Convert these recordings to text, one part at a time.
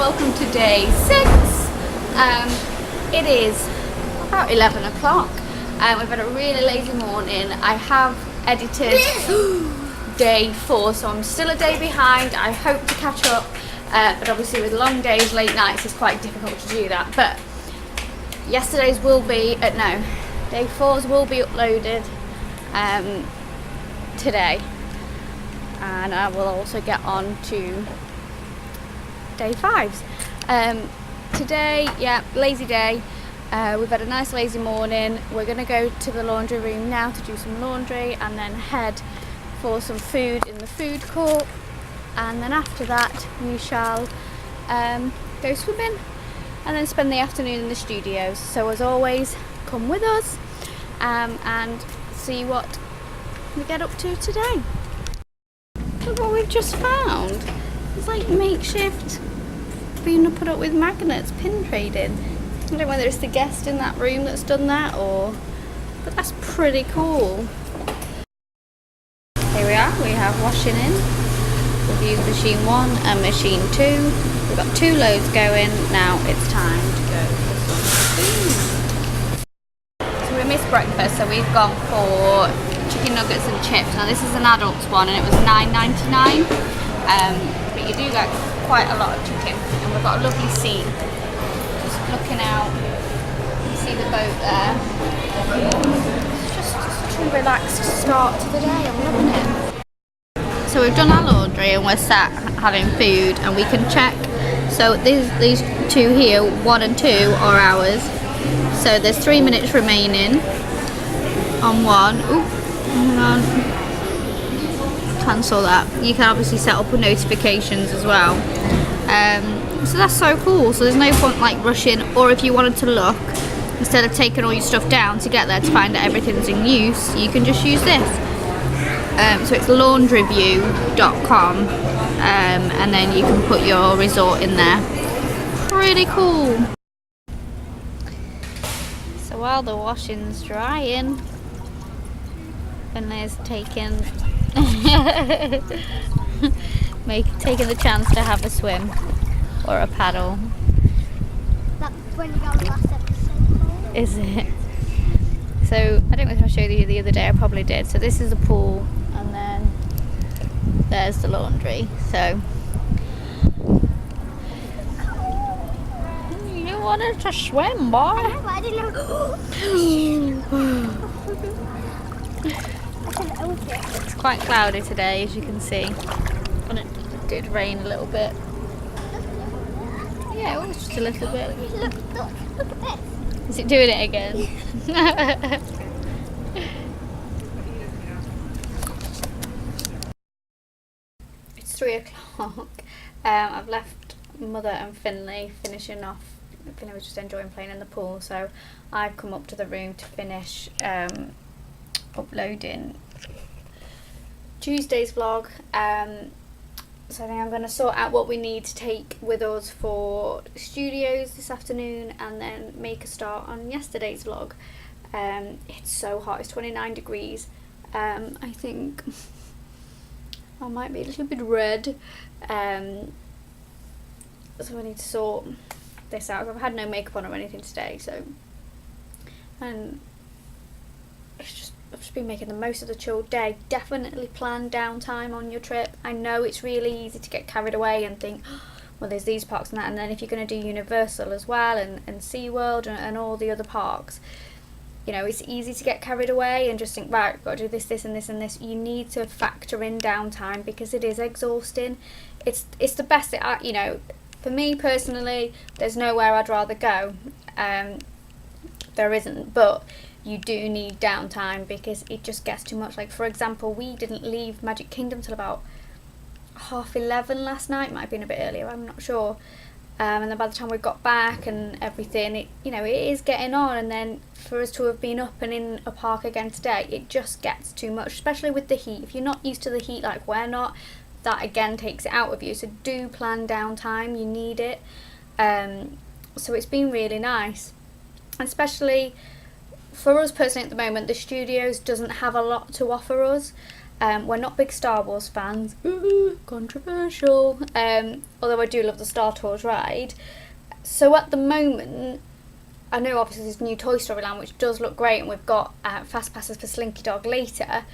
welcome to day 6. It is about 11 o'clock. We've had a really lazy morning. I have edited day 4, so I'm still a day behind. I hope to catch up, but obviously with long days, late nights, it's quite difficult to do that. But yesterday's will be, day 4's will be uploaded today. And I will also get on to day 5's. Today, lazy day. We've had a nice lazy morning. We're going to go to the laundry room now to do some laundry and then head for some food in the food court. And then after that we shall go swimming and then spend the afternoon in the studios. So as always, come with us and see what we get up to today. Look what we've just found. It's like makeshift being put up with magnets, pin trading. I don't know whether it's the guest in that room that's done that but that's pretty cool. Here we are, we have washing in. We've used machine 1 and machine 2. We've got 2 loads going. Now it's time to go for some food. So we missed breakfast, so we've gone for chicken nuggets and chips. Now this is an adult's one and it was $9.99, but you do get quite a lot of chicken, and we've got a lovely scene just looking out. You see the boat there. It's just such a relaxed start to the day. I'm loving it. So we've done our laundry and we're sat having food, and we can check. So these 2 here, 1 and 2, are ours. So there's 3 minutes remaining on one. Ooh. Hang on. Cancel that. You can obviously set up with notifications as well. So that's so cool. So there's no point like rushing, or if you wanted to look, instead of taking all your stuff down to get there to find that everything's in use, you can just use this. So it's laundryview.com, and then you can put your resort in there. Pretty cool. So while the washing's drying, Finley's taking taking the chance to have a swim or a paddle. That's when you go last episode. Is it? So I don't know if I showed you the other day. I probably did. So this is the pool, and then there's the laundry. So you wanted to swim, boy? I know, but I didn't know. It's quite cloudy today, as you can see, and it did rain a little bit. Yeah, it was just a little bit. Look at this. Is it doing it again? It's 3 o'clock. I've left Mother and Finley finishing off. Finley was just enjoying playing in the pool, so I've come up to the room to finish uploading Tuesday's vlog. So I think I'm going to sort out what we need to take with us for studios this afternoon, and then make a start on yesterday's vlog. It's so hot, it's 29 degrees. I think I might be a little bit red, so I need to sort this out. I've had no makeup on or anything today, so, and I've just been making the most of the chilled day. Definitely plan downtime on your trip. I know it's really easy to get carried away and think, oh, well, there's these parks and that, and then if you're going to do Universal as well, and SeaWorld and all the other parks, you know, it's easy to get carried away and just think, right, I've got to do this, this and this and this. You need to factor in downtime, because it is exhausting. It's the best, you know, for me personally, there's nowhere I'd rather go. There isn't, but you do need downtime because it just gets too much. Like, for example, we didn't leave Magic Kingdom till about 11:30 last night. Might have been a bit earlier, I'm not sure. And then by the time we got back and everything, it is getting on. And then for us to have been up and in a park again today, it just gets too much, especially with the heat. If you're not used to the heat like we're not, that again takes it out of you. So do plan downtime, you need it. So it's been really nice, especially for us personally at the moment. The studios doesn't have a lot to offer us. We're not big Star Wars fans. Ooh, controversial. Although I do love the Star Tours ride. So at the moment, I know obviously there's new Toy Story Land, which does look great, and we've got fast passes for Slinky Dog later.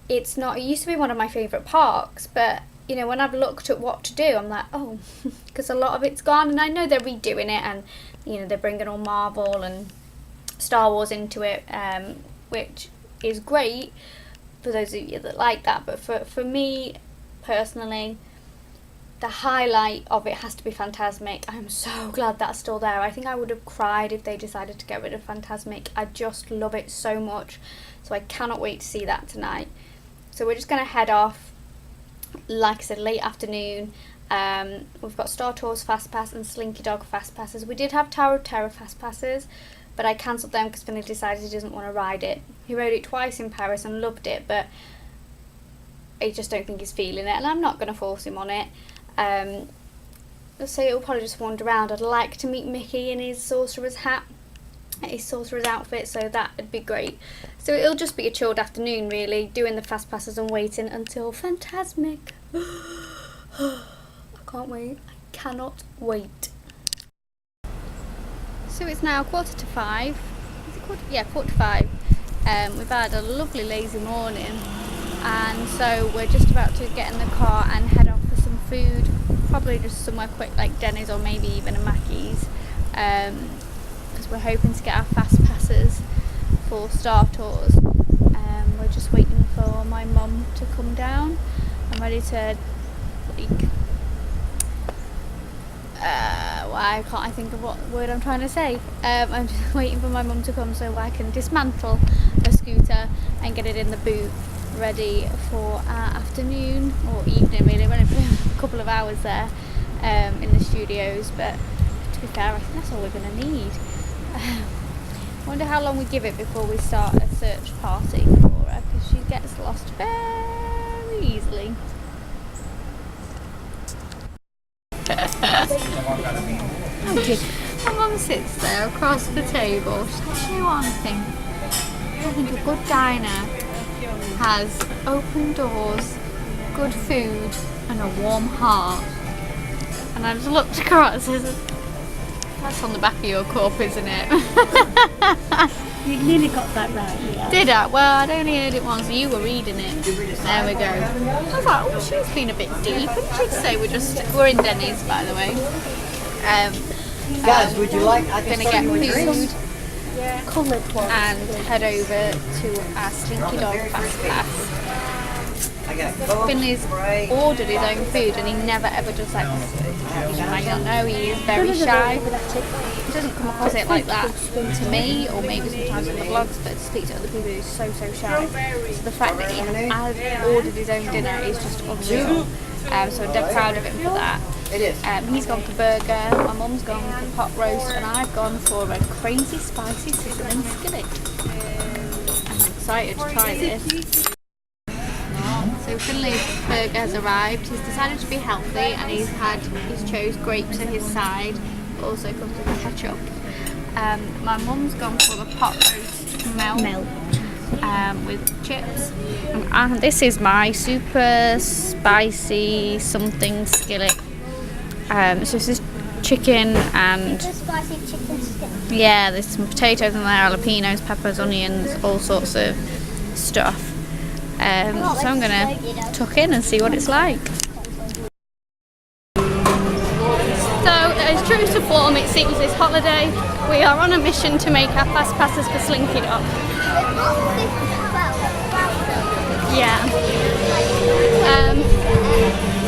It's not. It used to be one of my favourite parks, but you know, when I've looked at what to do, I'm like, oh, because a lot of it's gone, and I know they're redoing it, and you know, they're bringing all Marvel and Star Wars into it, which is great for those of you that like that. But for me personally, the highlight of it has to be Fantasmic. I'm so glad that's still there. I think I would have cried if they decided to get rid of Fantasmic. I just love it so much, so I cannot wait to see that tonight. So we're just going to head off, like I said, late afternoon. We've got Star Tours Fast Pass and Slinky Dog Fast Passes. We did have Tower of Terror Fast Passes, but I cancelled them because Finley decided he doesn't want to ride it. He rode it twice in Paris and loved it, but I just don't think he's feeling it, and I'm not going to force him on it. So he'll probably just wander around. I'd like to meet Mickey in his sorcerer's hat, his sorcerer's outfit, so that would be great. So it'll just be a chilled afternoon really, doing the fast passes and waiting until Fantasmic. I can't wait. I cannot wait. So it's now 5:15. Is it quarter? Yeah, 5:45. We've had a lovely lazy morning, and so we're just about to get in the car and head off for some food, probably just somewhere quick like Dennys or maybe even a Mackey's, because we're hoping to get our fast passes for Star Tours. We're just waiting for my mum to come down. I'm ready to why can't I think of what word I'm trying to say? I'm just waiting for my mum to come so I can dismantle a scooter and get it in the boot, ready for our afternoon or evening really. We're only a couple of hours there in the studios, but to be fair, I think that's all we're going to need. I wonder how long we give it before we start a search party for her, because she gets lost very easily. My mum sits there across the table. She's like, you know what I think a good diner has open doors, good food and a warm heart. And I just looked across and said, that's on the back of your cup, isn't it? You nearly got that right, yeah. Did I? Well, I'd only heard it once, you were reading it. There we go. I was like, oh, she's been a bit deep. And she'd say we're in Dennys, by the way. Guys, would you like? I going to get food and head over to our Slinky Dog Fast Pass. Finley's ordered his own food and he never ever does that. You might not know, he is very shy. He doesn't come across it like that to me, or maybe sometimes on the vlogs, but to speak to other people he's so shy. So the fact that he has ordered his own dinner is just unreal. So I'm dead proud of him for that. He's gone for burger, my mum's gone for pot roast, and I've gone for a crazy spicy sizzling skillet. I'm excited to try this. So Finley's burger has arrived. He's decided to be healthy and he's chose grapes at his side. Also comes with ketchup. My mum's gone for the pot roast melt. With chips. And this is my super spicy something skillet. So this is chicken and Spicy chicken skillet. yeah, there's some potatoes in there, jalapenos, peppers, onions, all sorts of stuff. So I'm gonna tuck in and see what it's like. So as true to form, it seems this holiday we are on a mission to make our fast passes for Slinky Dog. Yeah.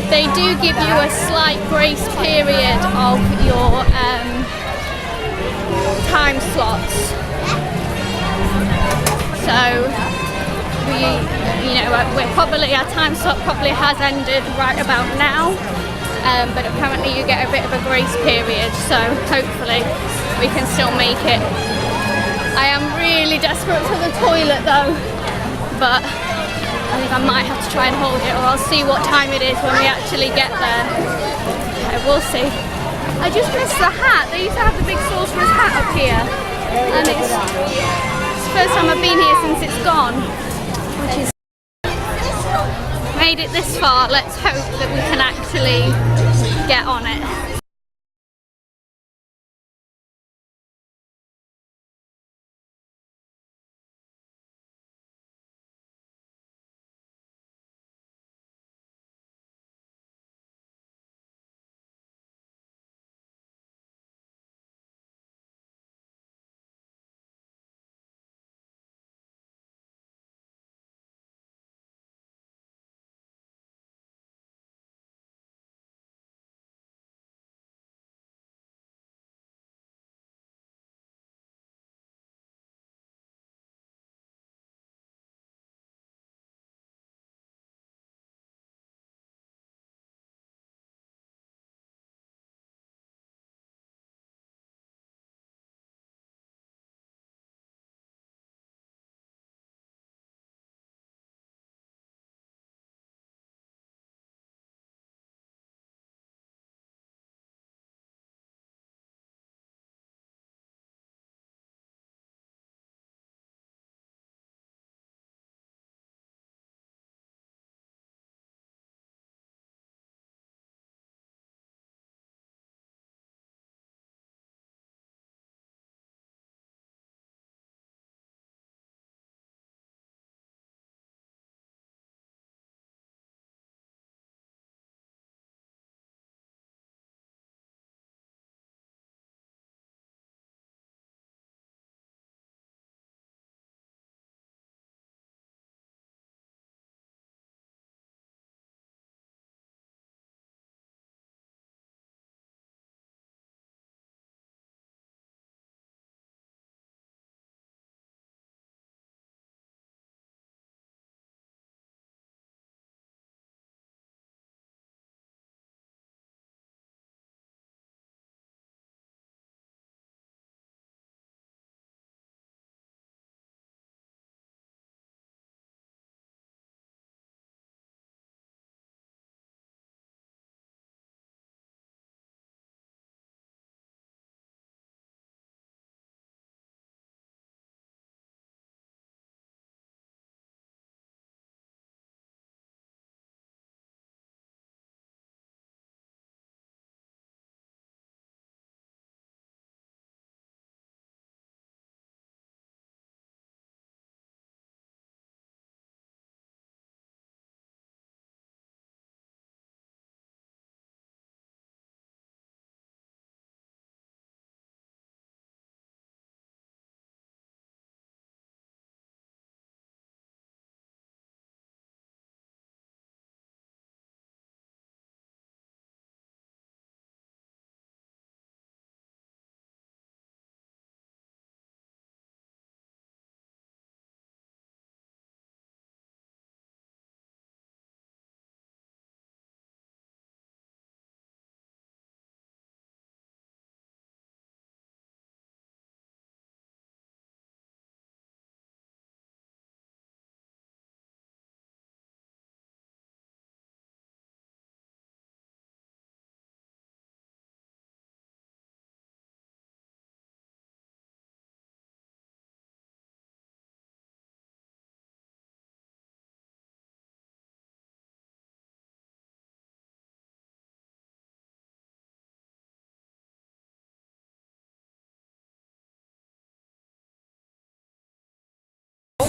They do give you a slight grace period of your time slots. So our time slot probably has ended right about now, but apparently you get a bit of a grace period, so hopefully we can still make it. I am really desperate for the toilet though, but I think I might have to try and hold it, or I'll see what time it is when we actually get there. We'll see. I just missed the hat. They used to have the big sorcerer's hat up here, and it's the first time I've been here since it's gone. which is made it this far. Let's hope that we can actually get on it.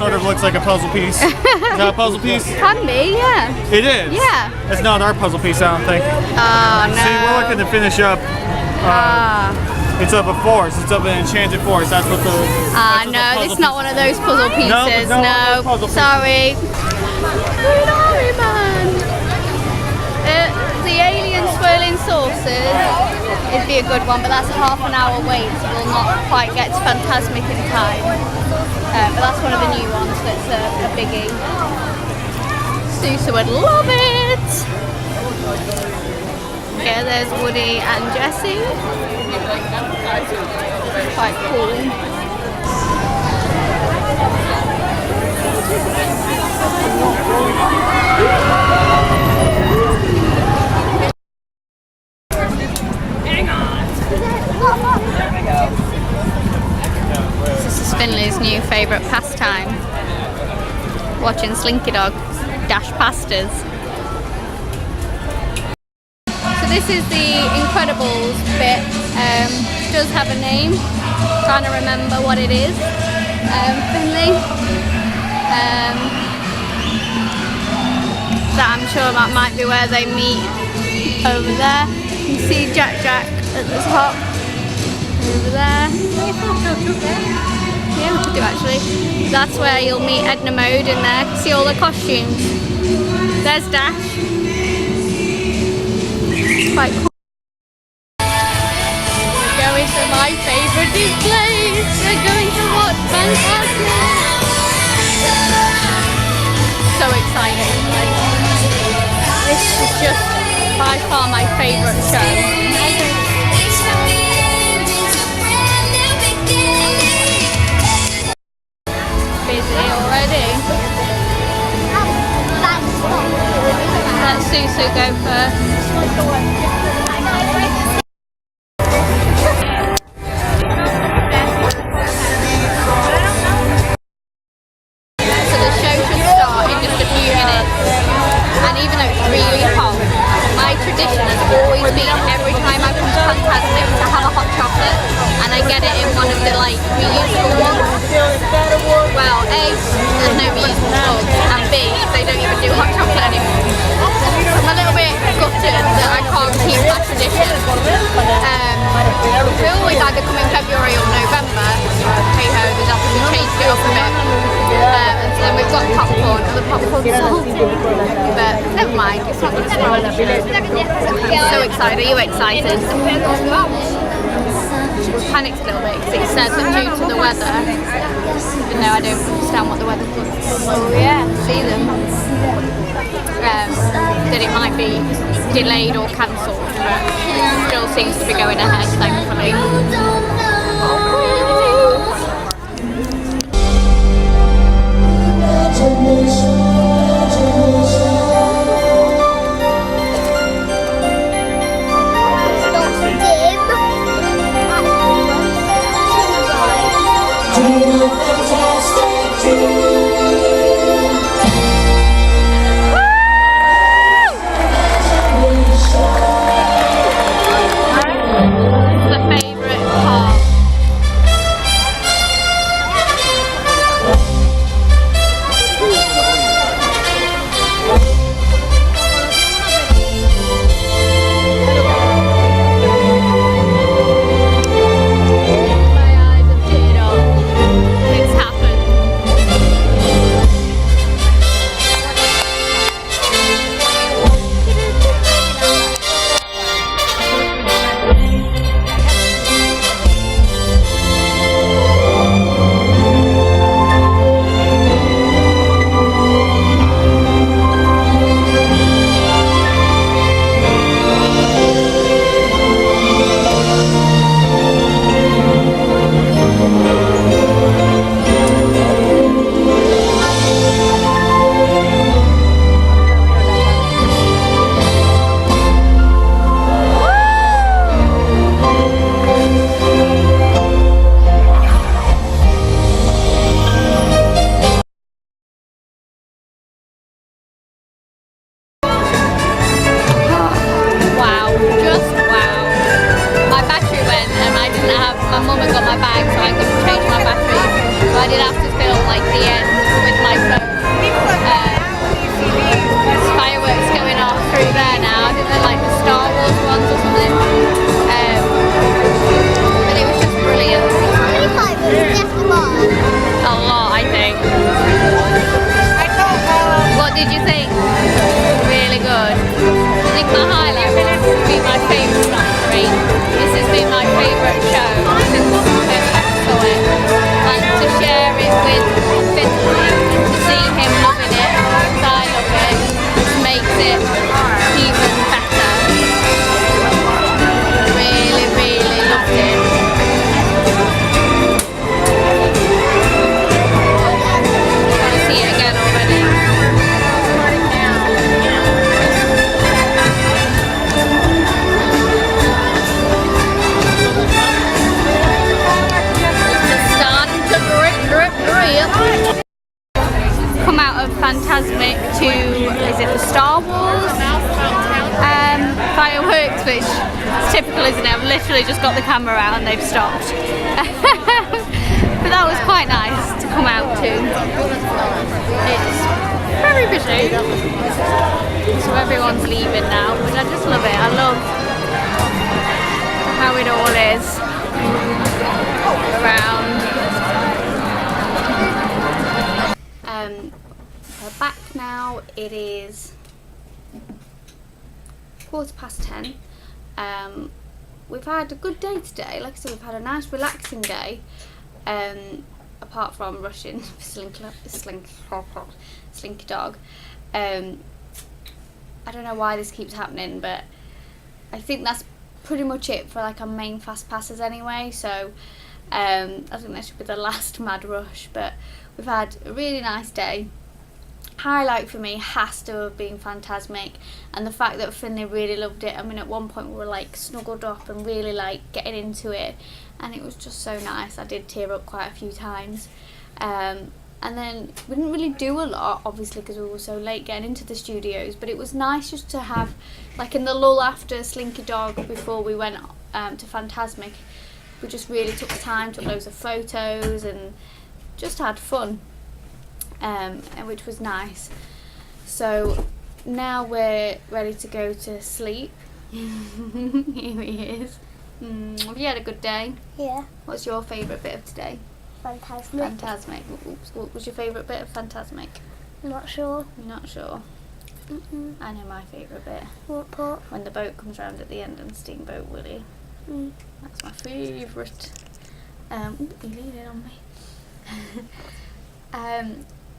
Sort of looks like a puzzle piece. Is that a puzzle piece? Can be, yeah. It is? Yeah. It's not our puzzle piece, I don't think. Oh, no. See, we're looking to finish up. It's of a forest. It's of an enchanted forest. That's what the. No, it's not one of those puzzle pieces. No. Sorry. Sorry, man. The alien swirling saucers. It'd be a good one, but that's a half an hour wait, so we'll not quite get to Fantasmic in time. But that's one of the new ones that's a biggie. Susa would love it! Okay, there's Woody and Jessie. This is quite cool. This is Finley's new favourite pastime. watching Slinky Dog dash past us. So this is the Incredibles bit. It does have a name. Trying to remember what it is. Finley. That I'm sure that might be where they meet over there. You can see Jack at the top. Over there. Yeah, we could do actually. That's where you'll meet Edna Mode in there. See all the costumes. There's Dash. It's quite cool. We're going to my favourite displays. We're going to watch Fantasmic. So exciting. This is just by far my favourite show. Busy already. Let Susu go first. So the show should start in just a few minutes. And even though it's really hot, my tradition has always been every time I come to Fantasmic to have a hot chocolate, and I get it in one of the like reusable ones. Well, A, there's no reusable mugs, and B, they don't even do hot chocolate anymore. So I'm a little bit gutted that I can't keep that tradition. We always either come in February or November. Hey ho, there's obviously changed it up a bit. And then we've got popcorn, and the popcorn's salty. But never mind, it's not going to spoil the show. So excited, are you excited? We panicked a little bit because it said that due to the weather, even though I don't understand what the weather's like, oh yeah, see them, that it might be delayed or cancelled, but it still seems to be going ahead, thankfully. The favourite part Fantasmic to, is it the Star Wars fireworks, which is typical, isn't it? I've literally just got the camera out and they've stopped. But that was quite nice to come out to. It's very busy, so everyone's leaving now, but I just love it. I love how it all is around. We're back now. It is 10:15. We've had a good day today. Like I said, we've had a nice relaxing day. Apart from rushing Slinky dog. I don't know why this keeps happening, but I think that's pretty much it for like our main fast passes anyway. So I think that should be the last mad rush. But we've had a really nice day. Highlight for me has to have been Fantasmic, and the fact that Finley really loved it. I mean, at one point we were like snuggled up and really like getting into it, and it was just so nice. I did tear up quite a few times. And then we didn't really do a lot, obviously, because we were so late getting into the studios, but it was nice just to have, like in the lull after Slinky Dog, before we went to Fantasmic, we just really took the time, took loads of photos and just had fun, and which was nice. So now we're ready to go to sleep. Here he is. Have you had a good day? Yeah. What's your favourite bit of today? Fantasmic. Fantasmic. Oops, what was your favourite bit of Fantasmic? Not sure. You're not sure? I know my favourite bit. What part? When the boat comes round at the end and Steamboat Willie. That's my favourite. You leave it on me.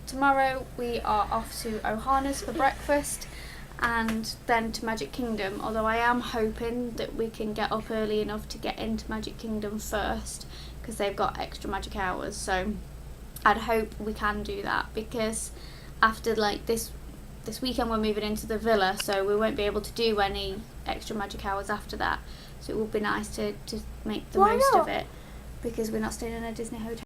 Tomorrow we are off to Ohana's for breakfast and then to Magic Kingdom, although I am hoping that we can get up early enough to get into Magic Kingdom first, because they've got extra magic hours. So I'd hope we can do that, because after like this weekend we're moving into the villa, so we won't be able to do any extra magic hours after that. So it would be nice to make the most of it, because we're not staying in a Disney hotel.